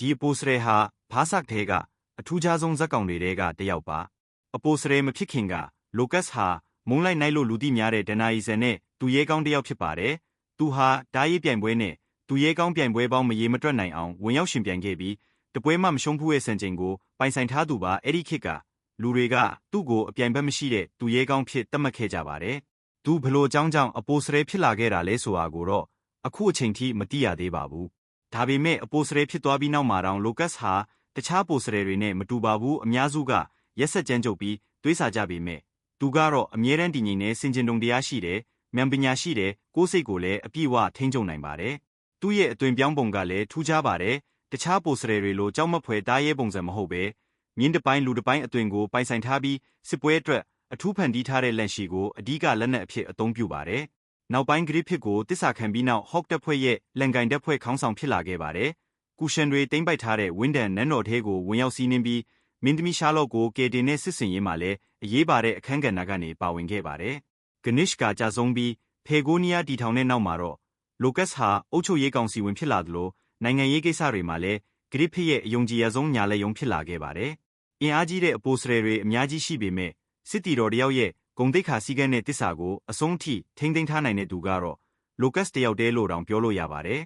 ဒီအပိုစရဲဟာဘားဆက်ထဲကအထူးခြားဆုံးဇက်ကောင်တွေထဲကတယောက်ပါအပိုစရဲမဖြစ်ခင်ကလိုကတ်ဟာမုံလိုက်နိုင်လို့လူသိများတဲ့ဒနာရီဆန်နဲ့သူရဲကောင်းတယောက်ဖြစ်ပါတယ်သူဟာဓာရေးပြိုင်ပွဲနဲ့သူရဲကောင်းပြိုင်ပွဲပေါင်းမရေမတွက်နိုင်အောင်ဝင်ရောက်ရှင်ပြိုင်ခဲ့ပြီးတပွဲမှမရှုံးဖူးရဲ့စံချိန်ကိုပိုင်ဆိုင်ထားသူပါအဲ့ဒီခေတ်ကလူတွေကသူ့ကိုအပြိုင်ဘက်မရှိတဲ့သူရဲကောင်းဖြစ်သတ်မှတ်ခဲ့ကြပါတယ်သူဘလို့အကြောင်းကြောင့်အပိုစရဲဖြစ်လာခဲ့တာလဲဆိုတာကိုတော့အခုအချိန်ထိမသိရသေးပါဘူးဒါပေမဲ့အပိုစရဲဖြစ်သွားပြီးနောက်မှာတောင်လိုကတ်ဟာတခြားပိုစရဲတွေနဲ့မတူပါဘူးအများစုကရက်ဆက်ကြမ်းကြုတ်ပြီးတွေးဆကြပေမဲ့သူကတော့အမြဲတမ်းတည်ငြိမ်တဲ့စင်ကျင်တုံတရားရှိတယ်ဉာဏ်ပညာရှိတယ်ကိုယ်စိတ်ကိုလည်းအပြည့်အဝထိန်းချုပ်နိုင်ပါတယ်သူ့ရဲ့အသွင်ပြောင်းပုံကလည်းထူးခြားပါတယ်တခြားပိုစရဲတွေလိုကြောက်မက်ဖွယ်တားရဲပုံစံမဟုတ်ပဲမြင်းတစ်ပိုင်းလူတစ်ပိုင်းအသွင်ကိုပိုင်ဆိုင်ထားပြီးစစ်ပွဲအတွက်အထူးဖန်တီးထားတဲ့လက်ရှိကိုအဓိကလက်နက်အဖြစ်အသုံးပြုပါတယ်နောက်ပိုင်းဂရစ်ဖစ်ကိုတစ္ဆာခံပြီးနောက်ဟော့တက်ဖွဲ့ရဲ့လန်ကင်တက်ဖွဲ့ခေါင်းဆောင်ဖြစ်လာခဲ့ပါတယ်ကူရှင်တွေတိမ့်ပိုက်ထားတဲ့ဝင်းဒန်နန်းတော်ထဲကိုဝင်ရောက်စီးနင်းပြီးမင်းသမီးရှားလော့ကိုကေတင်နဲ့စစ်စင်ရေးမှာလည်းအရေးပါတဲ့အခန်းကဏ္ဍကနေပါဝင်ခဲ့ပါတယ်ဂနစ်ကကြာဆုံးပြီးဖေဂိုနီးယားတီထောင်တဲ့နောက်မှာတော့လိုကတ်ဟာအုပ်ချုပ်ရေးကောင်စီဝင်ဖြစ်လာသလိုနိုင်ငံရေးကိစ္စတွေမှာလည်းဂရစ်ဖစ်ရဲ့အယုံကြည်ရဆုံးညာလက်ယုံဖြစ်လာခဲ့ပါတယ်အင်အားကြီးတဲ့အပိုစရဲတွေအများကြီးရှိပေမဲ့စစ်တီတော်တယောက်ရဲ့ဂုံတိတ်ခါစီးကမ်းတဲ့တစ္ဆာကိုအဆုံးထိထိမ့်သိမ်းထားနိုင်တဲ့သူကတော့လိုကတ်တယောက်တည်းလို့တောင်ပြောလို့ရပါတယ်